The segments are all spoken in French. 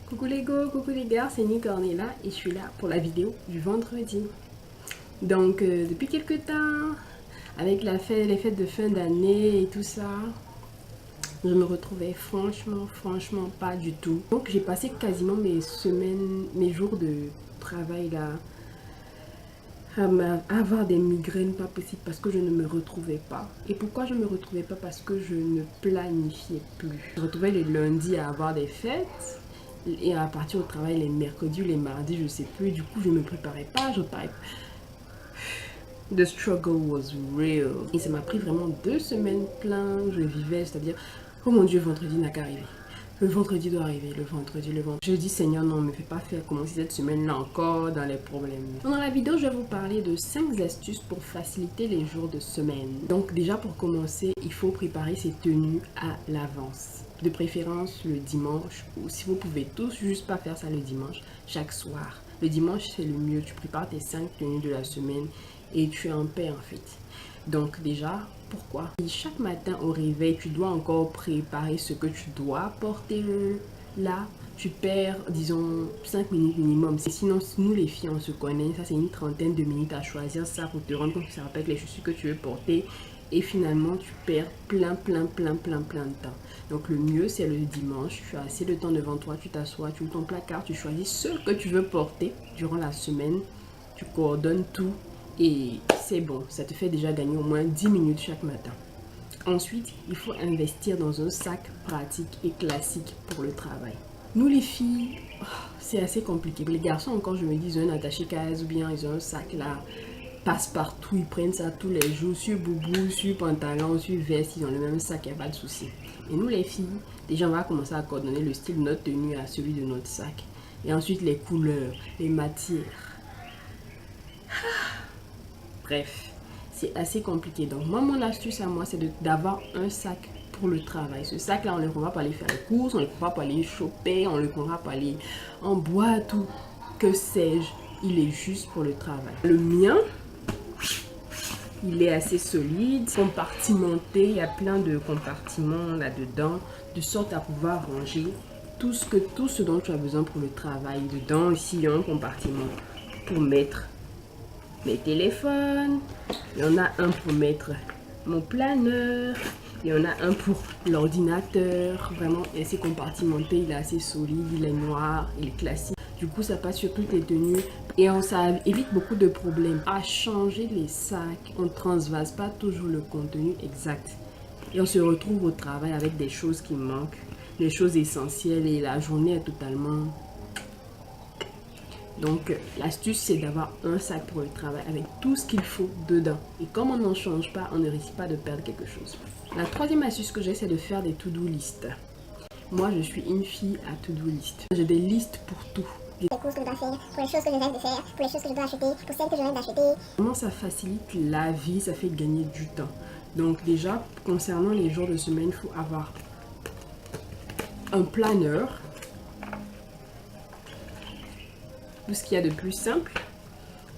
Coucou les go, coucou les gars, c'est Nick Ornella et je suis là pour la vidéo du vendredi. Donc depuis quelques temps, avec les fêtes de fin d'année et tout ça, je me retrouvais franchement pas du tout. Donc j'ai passé quasiment mes jours de travail là à avoir des migraines pas possible parce que je ne me retrouvais pas. Et pourquoi je ne me retrouvais pas? Parce que je ne planifiais plus. Je me retrouvais les lundis à avoir des fêtes et à partir au travail les mercredis ou les mardis, je sais plus. Du coup, je ne me préparais pas, je parlais. The struggle was real. Et ça m'a pris vraiment 2 semaines plein. Je vivais, c'est-à-dire, oh mon Dieu, vendredi n'a qu'à arriver. Le vendredi doit arriver, le vendredi. Je dis Seigneur, non, ne me fais pas faire commencer cette semaine-là encore dans les problèmes. Dans la vidéo, je vais vous parler de 5 astuces pour faciliter les jours de semaine. Donc déjà pour commencer, il faut préparer ses tenues à l'avance. De préférence le dimanche, ou si vous pouvez tous juste pas faire ça le dimanche, chaque soir. Le dimanche c'est le mieux, tu prépares tes 5 tenues de la semaine et tu es en paix en fait. Donc déjà, pourquoi? Chaque matin au réveil, tu dois encore préparer ce que tu dois porter là. Tu perds, disons, 5 minutes minimum. Sinon, nous les filles, on se connaît. Ça, c'est une trentaine de minutes à choisir ça pour te rendre compte que ça rappelle les chaussures que tu veux porter. Et finalement, tu perds plein de temps. Donc, le mieux, c'est le dimanche. Tu as assez de temps devant toi. Tu t'assois, tu ouvres ton placard, tu choisis ce que tu veux porter durant la semaine. Tu coordonnes tout. Et c'est bon, ça te fait déjà gagner au moins 10 minutes chaque matin. Ensuite, il faut investir dans un sac pratique et classique pour le travail. Nous les filles, c'est assez compliqué. Les garçons encore, je me dis, ils ont un attaché-case ou bien ils ont un sac là, passe-partout, ils prennent ça tous les jours, sur boubou, sur pantalon, sur veste, ils ont le même sac, il n'y a pas de souci. Et nous les filles, déjà on va commencer à coordonner le style de notre tenue à celui de notre sac. Et ensuite les couleurs, les matières. Bref, c'est assez compliqué. Donc moi, mon astuce à moi, c'est d'avoir un sac pour le travail. Ce sac-là, on ne le prendra pas aller faire les courses, on ne le prendra pas aller choper, on ne le prendra pas aller en boîte ou que sais-je. Il est juste pour le travail. Le mien, il est assez solide, compartimenté. Il y a plein de compartiments là-dedans, de sorte à pouvoir ranger tout ce dont tu as besoin pour le travail. Dedans, ici, il y a un compartiment pour mettre mes téléphones, il y en a un pour mettre mon planeur, il y en a un pour l'ordinateur. Vraiment, il est assez compartimenté, il est assez solide, il est noir, il est classique. Du coup, ça passe sur toutes les tenues et ça évite beaucoup de problèmes. À changer les sacs, on ne transvase pas toujours le contenu exact. Et on se retrouve au travail avec des choses qui manquent, des choses essentielles et la journée est totalement... Donc l'astuce c'est d'avoir un sac pour le travail avec tout ce qu'il faut dedans. Et comme on n'en change pas, on ne risque pas de perdre quelque chose. La troisième astuce que j'ai, c'est de faire des to-do list. Moi je suis une fille à to-do list. J'ai des listes pour tout. Les courses que je dois faire, pour les choses que je rêve de faire, pour les choses que je dois acheter, pour celles que je rêve d'acheter. Vraiment ça facilite la vie, ça fait gagner du temps. Donc déjà concernant les jours de semaine, il faut avoir un planeur. Tout ce qu'il y a de plus simple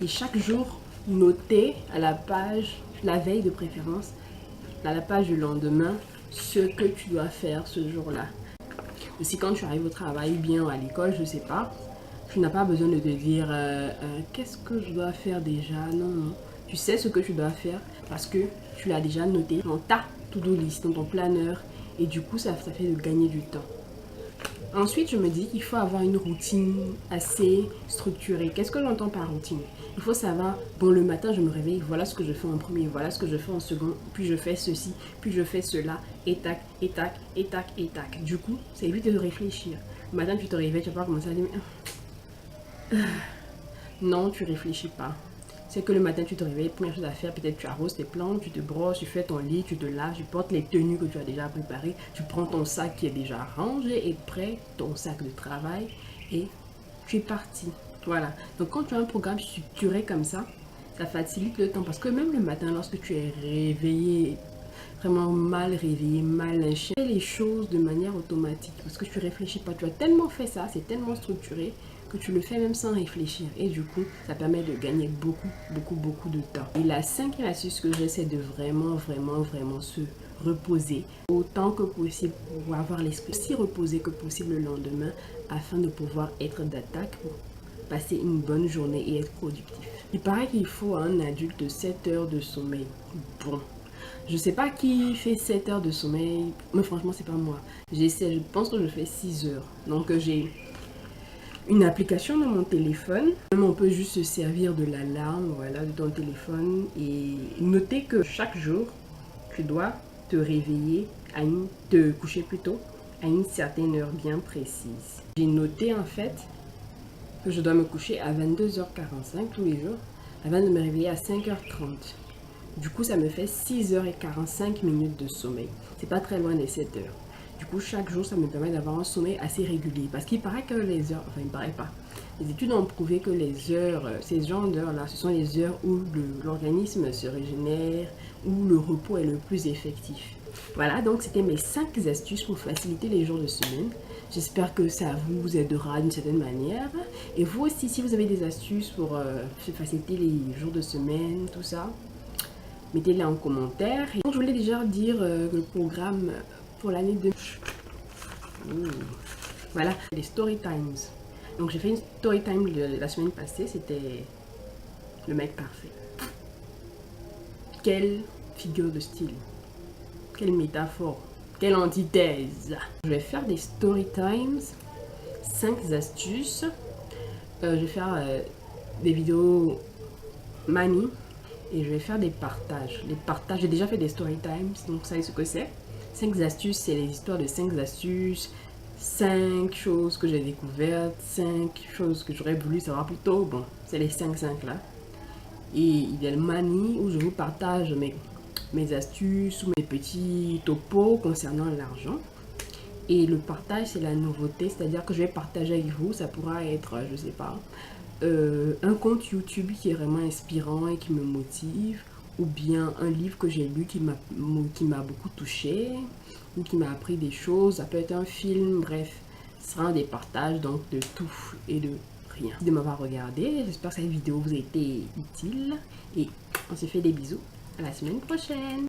et chaque jour noter à la page, la veille de préférence, à la page du lendemain, ce que tu dois faire ce jour-là. Aussi quand tu arrives au travail ou bien à l'école, je sais pas, tu n'as pas besoin de te dire qu'est-ce que je dois faire déjà. Non, tu sais ce que tu dois faire parce que tu l'as déjà noté dans ta to-do list, dans ton planeur et du coup ça fait de gagner du temps. Ensuite, je me dis qu'il faut avoir une routine assez structurée. Qu'est-ce que j'entends par routine? Il faut savoir, bon, le matin, je me réveille, voilà ce que je fais en premier, voilà ce que je fais en second, puis je fais ceci, puis je fais cela, et tac, et tac, et tac, et tac. Du coup, ça évite de réfléchir. Le matin, tu te réveilles, tu vas pas commencer à dire, non, tu réfléchis pas. C'est que le matin, tu te réveilles, première chose à faire, peut-être tu arroses tes plantes, tu te brosses, tu fais ton lit, tu te laves, tu portes les tenues que tu as déjà préparées, tu prends ton sac qui est déjà rangé et prêt, ton sac de travail, et tu es parti. Voilà. Donc quand tu as un programme structuré comme ça facilite le temps. Parce que même le matin, lorsque tu es réveillé, vraiment mal réveillé, mal lâché, tu fais les choses de manière automatique. Parce que tu réfléchis pas. Tu as tellement fait ça, c'est tellement structuré que tu le fais même sans réfléchir. Et du coup, ça permet de gagner beaucoup de temps. Et la cinquième astuce que j'ai, c'est de vraiment se reposer autant que possible pour avoir l'esprit si reposé que possible le lendemain afin de pouvoir être d'attaque pour passer une bonne journée et être productif. Il paraît qu'il faut à un adulte 7 heures de sommeil. Bon, je sais pas qui fait 7 heures de sommeil, mais franchement c'est pas moi. J'essaie, je pense que je fais 6 heures. Donc j'ai une application dans mon téléphone. Même on peut juste se servir de l'alarme, voilà, de ton téléphone et noter que chaque jour tu dois te réveiller te coucher plutôt à une certaine heure bien précise. J'ai noté en fait que je dois me coucher à 22h45 tous les jours avant de me réveiller à 5h30. Du coup, ça me fait 6h45 de sommeil. C'est pas très loin des 7 heures. Du coup, chaque jour, ça me permet d'avoir un sommeil assez régulier. Parce qu'il paraît que les heures, enfin, il paraît pas. Les études ont prouvé que les heures, ces genres d'heures-là, ce sont les heures où l'organisme se régénère, où le repos est le plus effectif. Voilà, donc c'était mes 5 astuces pour faciliter les jours de semaine. J'espère que ça vous aidera d'une certaine manière. Et vous aussi, si vous avez des astuces pour faciliter les jours de semaine, tout ça, mettez-les en commentaire. Et donc, je voulais déjà dire que le programme pour l'année 2000. Voilà, les story times. Donc j'ai fait une story time la semaine passée, c'était le mec parfait. Quelle figure de style, quelle métaphore, quelle antithèse. Je vais faire des story times, 5 astuces. Je vais faire des vidéos mani et je vais faire des partages. Les partages, j'ai déjà fait des story times, donc vous savez ce que c'est. 5 astuces, c'est les histoires de 5 astuces, 5 choses que j'ai découvertes, 5 choses que j'aurais voulu savoir plus tôt. Bon, c'est les 5 là. Et il y a le mani où je vous partage mes astuces ou mes petits topos concernant l'argent. Et le partage, c'est la nouveauté, c'est-à-dire que je vais partager avec vous. Ça pourra être, je sais pas, un compte YouTube qui est vraiment inspirant et qui me motive, ou bien un livre que j'ai lu qui m'a beaucoup touché ou qui m'a appris des choses. Ça peut être un film, bref, ce sera des partages donc de tout et de rien. Merci de m'avoir regardé, j'espère que cette vidéo vous a été utile et on se fait des bisous, à la semaine prochaine.